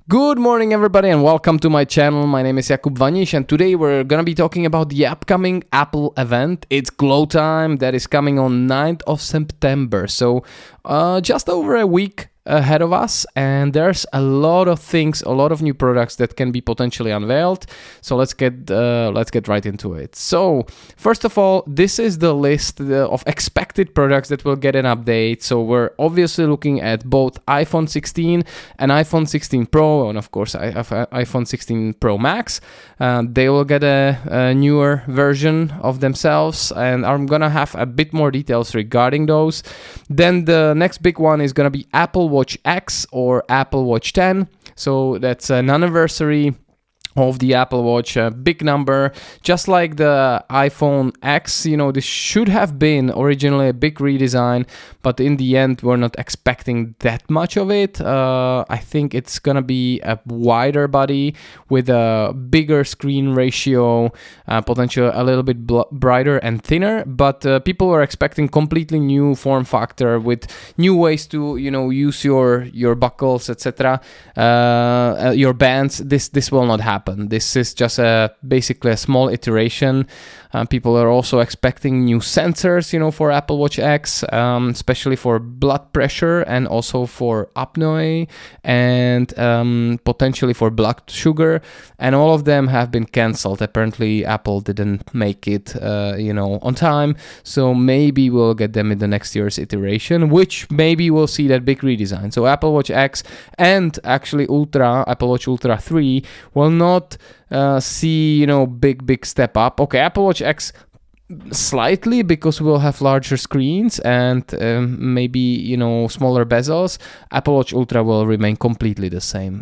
Good morning, everybody, and welcome to my channel. My name is Jakub Vaniš, and today we're gonna be talking about the upcoming Apple event. It's Glow Time that is coming on 9th of September, so just over a week ahead of us, and there's a lot of things, a lot of new products that can be potentially unveiled. So let's get right into it. So first of all, this is the list of expected products that will get an update. So we're obviously looking at both iPhone 16 and iPhone 16 Pro, and of course iPhone 16 Pro Max. They will get a newer version of themselves, and I'm gonna have a bit more details regarding those. Then the next big one is gonna be Apple Watch X or Apple Watch 10. So that's an anniversary of the Apple Watch, a big number, just like the iPhone X. This should have been originally a big redesign, but in the end we're not expecting that much of it. I think it's gonna be a wider body with a bigger screen ratio, potentially a little bit brighter and thinner, but people are expecting completely new form factor with new ways to use your buckles, etc., your bands. This will not happen. This is just basically a small iteration. People are also expecting new sensors, for Apple Watch X, especially for blood pressure and also for apnea and potentially for blood sugar. And all of them have been cancelled. Apparently, Apple didn't make it, on time. So maybe we'll get them in the next year's iteration, which maybe we'll see that big redesign. So Apple Watch X and actually Apple Watch Ultra 3 will not see big step up. Okay, Apple Watch X slightly, because we'll have larger screens and maybe smaller bezels. Apple Watch Ultra will remain completely the same,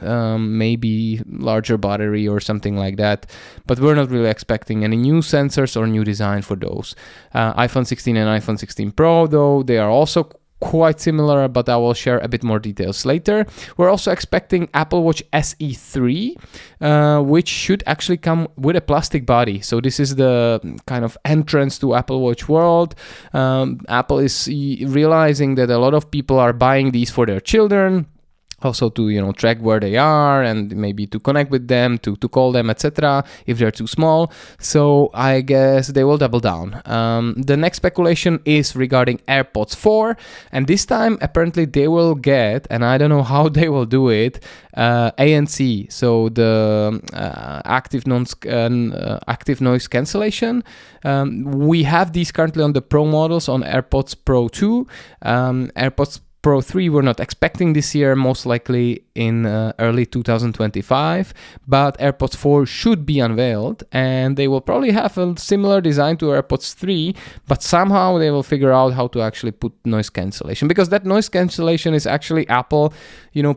maybe larger battery or something like that, but we're not really expecting any new sensors or new design for those. iPhone 16 and iPhone 16 Pro, though, they are also quite similar, but I will share a bit more details later. We're also expecting Apple Watch SE 3, which should actually come with a plastic body. So this is the kind of entrance to Apple Watch world. Apple is realizing that a lot of people are buying these for their children, also to track where they are and maybe to connect with them, to call them, etc., if they're too small. So I guess they will double down. The next speculation is regarding AirPods 4, and this time apparently they will get, and I don't know how they will do it, ANC, so the active noise cancellation. We have these currently on the Pro models, on AirPods Pro 2, AirPods Pro 3 we're not expecting this year, most likely in early 2025, but AirPods 4 should be unveiled, and they will probably have a similar design to AirPods 3, but somehow they will figure out how to actually put noise cancellation, because that noise cancellation is actually Apple,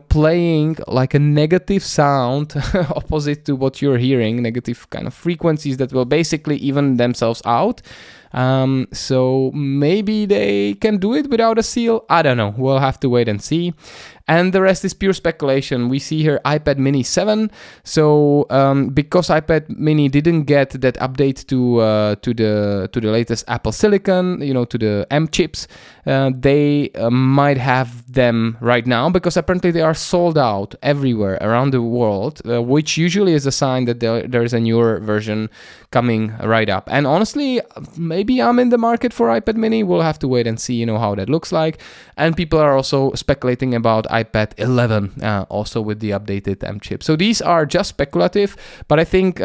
playing like a negative sound opposite to what you're hearing, negative kind of frequencies that will basically even themselves out. So maybe they can do it without a seal. I don't know. We'll have to wait and see. And the rest is pure speculation. We see here iPad Mini 7. So because iPad Mini didn't get that update to the latest Apple Silicon, to the M chips, they might have them right now, because apparently they are sold out everywhere around the world, which usually is a sign that there is a newer version coming right up. And honestly, maybe I'm in the market for iPad Mini. We'll have to wait and see, how that looks like. And people are also speculating about iPad 11, also with the updated M chip. So these are just speculative, but I think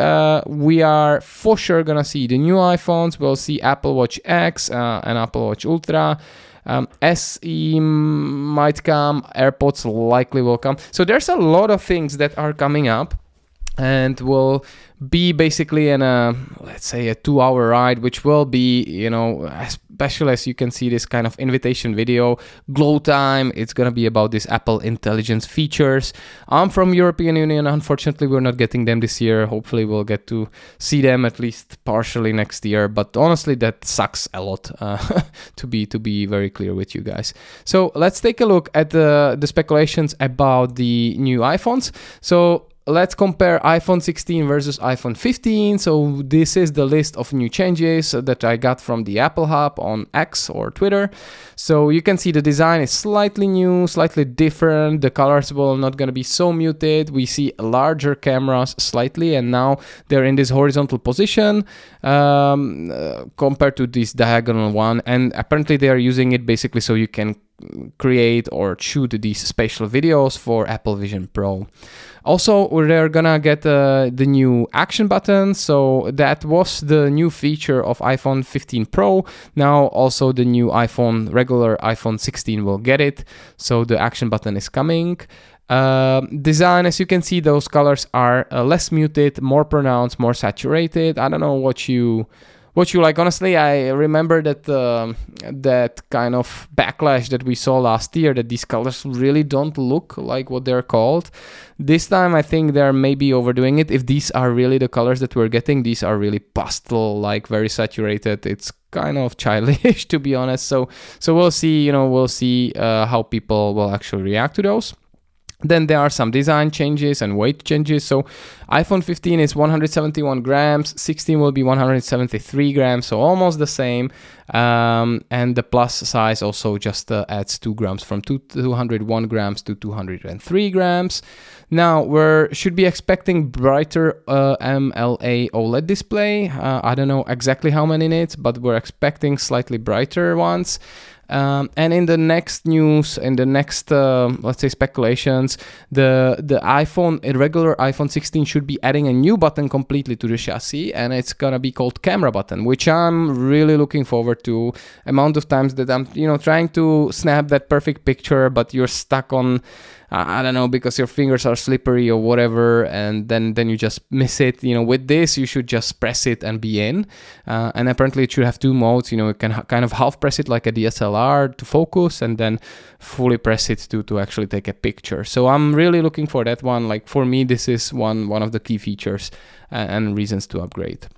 we are for sure gonna see the new iPhones. We'll see Apple Watch X and Apple Watch Ultra. SE might come, AirPods likely will come. So there's a lot of things that are coming up, and will be basically in let's say a 2-hour ride, which will be, especially as you can see this kind of invitation video, Glow Time. It's gonna be about this Apple Intelligence features. I'm from European Union. Unfortunately, we're not getting them this year. Hopefully we'll get to see them at least partially next year, but honestly that sucks a lot, to be very clear with you guys. So let's take a look at the speculations about the new iPhones. So let's compare iPhone 16 versus iPhone 15. So this is the list of new changes that I got from the Apple Hub on X or Twitter. So you can see the design is slightly new, slightly different. The colors will not going to be so muted. We see larger cameras slightly, and now they're in this horizontal position compared to this diagonal one. And apparently they are using it basically so you can create or shoot these spatial videos for Apple Vision Pro. Also, we're gonna get the new action button. So that was the new feature of iPhone 15 Pro. Now also the new regular iPhone 16 will get it. So the action button is coming. Design, as you can see, those colors are less muted, more pronounced, more saturated. I don't know what you like. Honestly, I remember that that kind of backlash that we saw last year, that these colors really don't look like what they're called. This time I think they're maybe overdoing it. If these are really the colors that we're getting, these are really pastel, like very saturated. It's kind of childish, to be honest. So we'll see, we'll see how people will actually react to those. Then there are some design changes and weight changes. So iPhone 15 is 171 grams, 16 will be 173 grams, so almost the same. And the plus size also just adds 2 grams from 201 grams to 203 grams. Now we should be expecting brighter MLA OLED display. I don't know exactly how many nits, but we're expecting slightly brighter ones. And in the next news, in the next let's say speculations, the regular iPhone 16 should be adding a new button completely to the chassis, and it's gonna be called camera button, which I'm really looking forward to. Amount of times that I'm trying to snap that perfect picture, but you're stuck on I don't know, because your fingers are slippery or whatever, and then you just miss it. With this, you should just press it and be in. And apparently it should have 2 modes. You can kind of half press it like a DSLR to focus, and then fully press it to actually take a picture. So I'm really looking for that one. Like, for me, this is one of the key features and reasons to upgrade.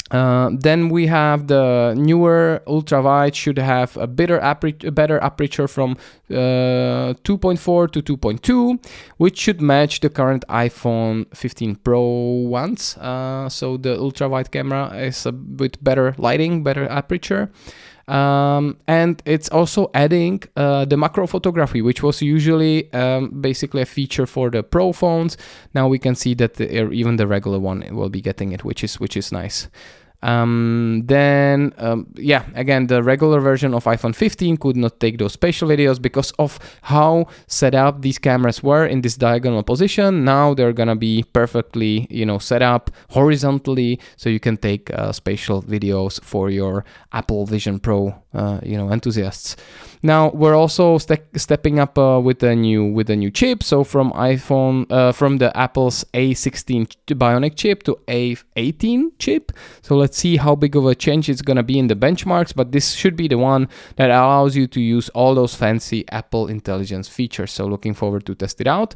Then we have the newer ultra wide, should have a better aperture from 2.4 to 2.2, which should match the current iPhone 15 Pro ones. So the ultra wide camera is with better lighting, better aperture. And it's also adding the macro photography, which was usually basically a feature for the Pro phones. Now we can see that even the regular one will be getting it, which is nice. Again, the regular version of iPhone 15 could not take those spatial videos because of how set up these cameras were in this diagonal position. Now they're gonna be perfectly, set up horizontally, so you can take spatial videos for your Apple Vision Pro, enthusiasts. Now we're also stepping up with a new chip. So from the Apple's A16 Bionic chip to A18 chip. So let's see how big of a change it's gonna be in the benchmarks. But this should be the one that allows you to use all those fancy Apple Intelligence features. So looking forward to test it out.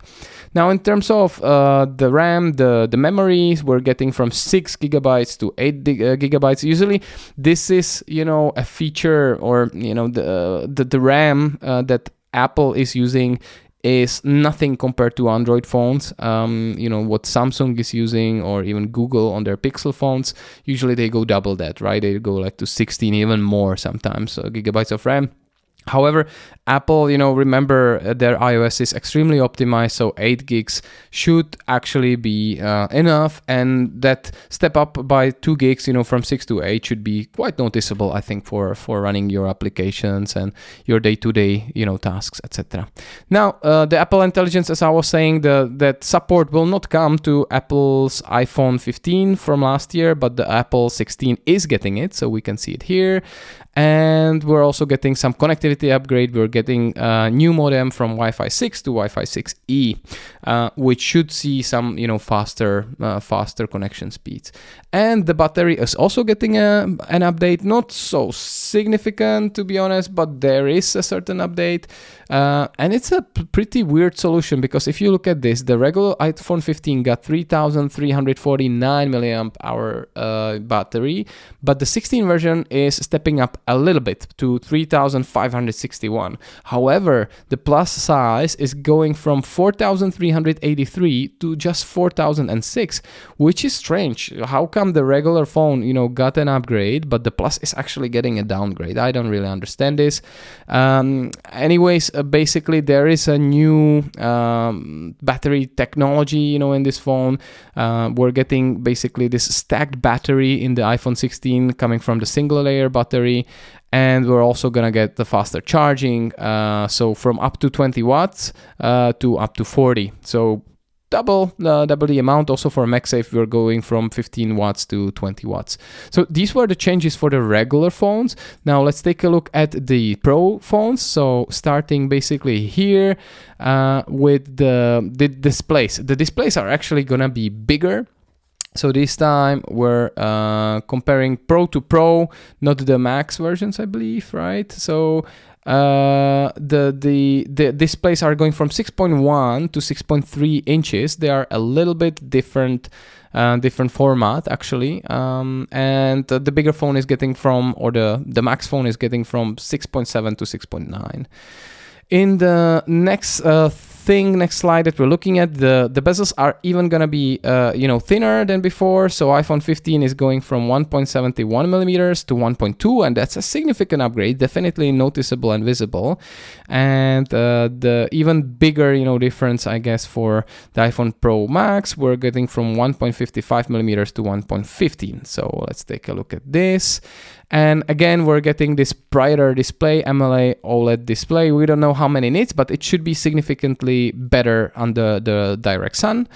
Now in terms of the RAM, the memories, we're getting from 6 gigabytes to 8 gigabytes. Usually this is a feature, or the RAM that Apple is using is nothing compared to Android phones. What Samsung is using, or even Google on their Pixel phones, usually they go double that, right? They go like to 16, even more sometimes, gigabytes of RAM. However, Apple, remember their iOS is extremely optimized, so 8 gigs should actually be enough, and that step up by 2 gigs, from 6 to 8 should be quite noticeable, I think, for running your applications and your day-to-day, tasks, etc. Now, the Apple Intelligence, as I was saying, that support will not come to Apple's iPhone 15 from last year, but the Apple 16 is getting it, so we can see it here. And we're also getting some connectivity upgrade. We're getting a new modem from Wi-Fi 6 to Wi-Fi 6E, which should see some, faster connection speeds. And the battery is also getting an update, not so significant, to be honest, but there is a certain update. And it's a pretty weird solution, because if you look at this, the regular iPhone 15 got 3,349 milliamp hour battery, but the 16 version is stepping up a little bit to 3,500 461. However, the plus size is going from 4,383 to just 4,006, which is strange. How come the regular phone, got an upgrade, but the plus is actually getting a downgrade? I don't really understand this. Anyways, basically there is a new battery technology, in this phone. We're getting basically this stacked battery in the iPhone 16 coming from the single layer battery, and we're also gonna get the faster charging, so from up to 20 watts to up to 40. So double the amount. Also for MagSafe, we're going from 15 watts to 20 watts. So these were the changes for the regular phones. Now let's take a look at the Pro phones. So starting basically here with the displays. The displays are actually gonna be bigger. So this time we're comparing Pro to Pro, not the Max versions, I believe, right? So the displays are going from 6.1 to 6.3 inches. They are a little bit different format actually, and the bigger phone is getting from, or the Max phone is getting from 6.7 to 6.9. In the next next slide that we're looking at, the bezels are even gonna be thinner than before. So iPhone 15 is going from 1.71 millimeters to 1.2, and that's a significant upgrade, definitely noticeable and visible. And the even bigger difference, I guess, for the iPhone Pro Max, we're getting from 1.55 millimeters to 1.15. So let's take a look at this. And again, we're getting this brighter display, AMOLED OLED display. We don't know how many nits, but it should be significantly better under the direct sun.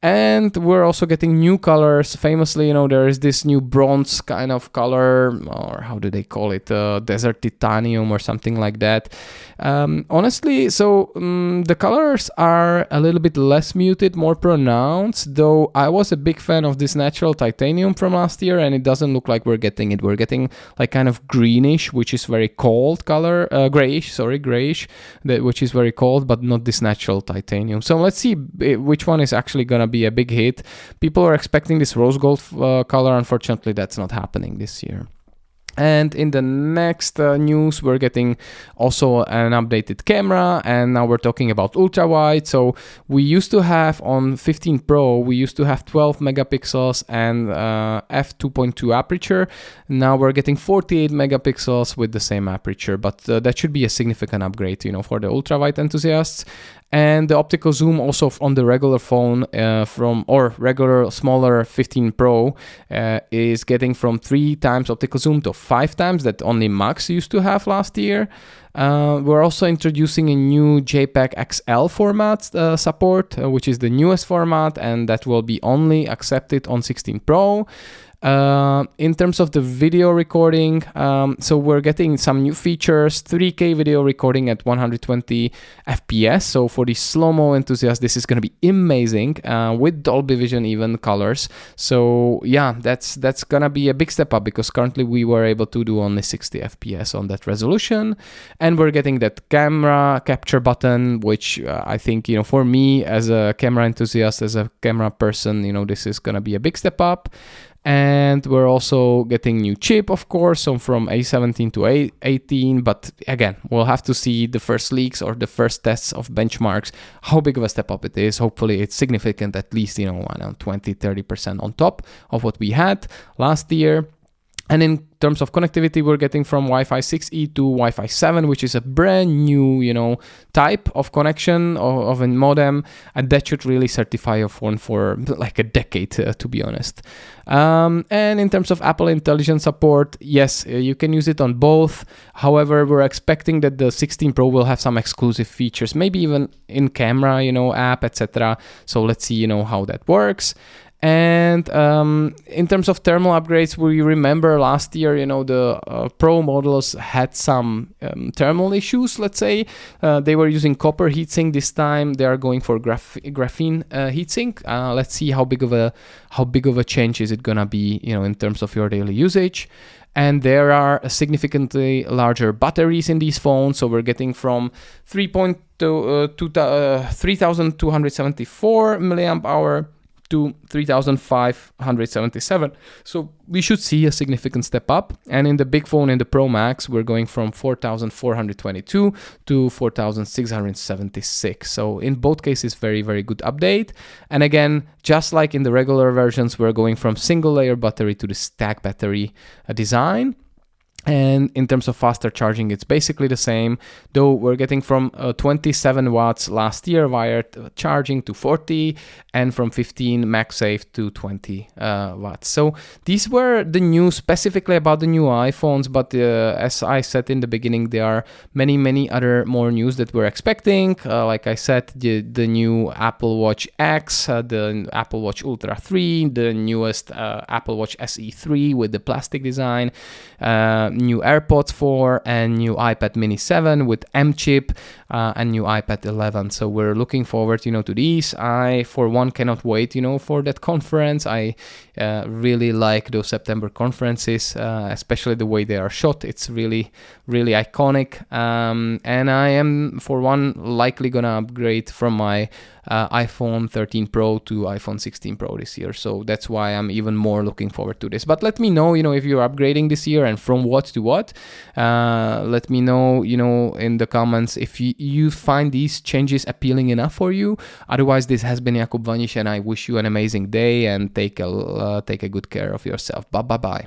And we're also getting new colors. Famously, there is this new bronze kind of color, or how do they call it? Desert titanium or something like that. Honestly, so the colors are a little bit less muted, more pronounced, though I was a big fan of this natural titanium from last year, and it doesn't look like we're getting it. We're getting like kind of greenish, which is very cold color, grayish, which is very cold, but not this natural titanium. So let's see which one is actually gonna be a big hit. People are expecting this rose gold color. Unfortunately, that's not happening this year. And in the next news, we're getting also an updated camera, and now we're talking about ultra wide. So we used to have on 15 Pro, we used to have 12 megapixels and f2.2 aperture. Now we're getting 48 megapixels with the same aperture, but that should be a significant upgrade, for the ultra wide enthusiasts. And the optical zoom also on the regular phone regular smaller 15 Pro is getting from 3 times optical zoom to 5 times that only Max used to have last year. We're also introducing a new JPEG XL format support, which is the newest format, and that will be only accepted on 16 Pro. In terms of the video recording, so we're getting some new features, 3K video recording at 120 FPS. So for the slow-mo enthusiasts, this is going to be amazing, with Dolby Vision even colors. So yeah, that's going to be a big step up, because currently we were able to do only 60 FPS on that resolution. And we're getting that camera capture button, which I think, for me as a camera enthusiast, as a camera person, this is going to be a big step up. And we're also getting new chip, of course, so from A17 to A18, but again, we'll have to see the first leaks or the first tests of benchmarks, how big of a step up it is. Hopefully it's significant, at least, 20-30% on top of what we had last year. And in terms of connectivity, we're getting from Wi-Fi 6E to Wi-Fi 7, which is a brand new, type of connection of a modem, and that should really certify your phone for like a decade, to be honest. And in terms of Apple Intelligence support, yes, you can use it on both. However, we're expecting that the 16 Pro will have some exclusive features, maybe even in camera, app, etc. So let's see, how that works. And in terms of thermal upgrades, we remember last year, the Pro models had some thermal issues, let's say. They were using copper heatsink. This time they are going for graphene heatsink. Let's see how big of a change is it gonna be, in terms of your daily usage. And there are significantly larger batteries in these phones. So we're getting from 3,274 milliamp hour to 3,577. So we should see a significant step up. And in the big phone, in the Pro Max, we're going from 4,422 to 4,676. So in both cases, very, very good update. And again, just like in the regular versions, we're going from single layer battery to the stack battery design. And in terms of faster charging, it's basically the same, though we're getting from 27 watts last year wired charging to 40, and from 15 MagSafe to 20 watts. So these were the news specifically about the new iPhones, but as I said in the beginning, there are many other more news that we're expecting. Like I said, the new Apple Watch X, the Apple Watch Ultra 3, the newest Apple Watch SE 3 with the plastic design, new AirPods 4 and new iPad mini 7 with M chip, and new iPad 11. So we're looking forward, to these. I, for one, cannot wait, for that conference. I really like those September conferences, especially the way they are shot. It's really, really iconic. And I am, for one, likely gonna upgrade from my iPhone 13 Pro to iPhone 16 Pro this year. So that's why I'm even more looking forward to this. But let me know, if you're upgrading this year and from what to what. Let me know, in the comments if you find these changes appealing enough for you. Otherwise, this has been Jakub Vaniš, and I wish you an amazing day and take a good care of yourself. Bye.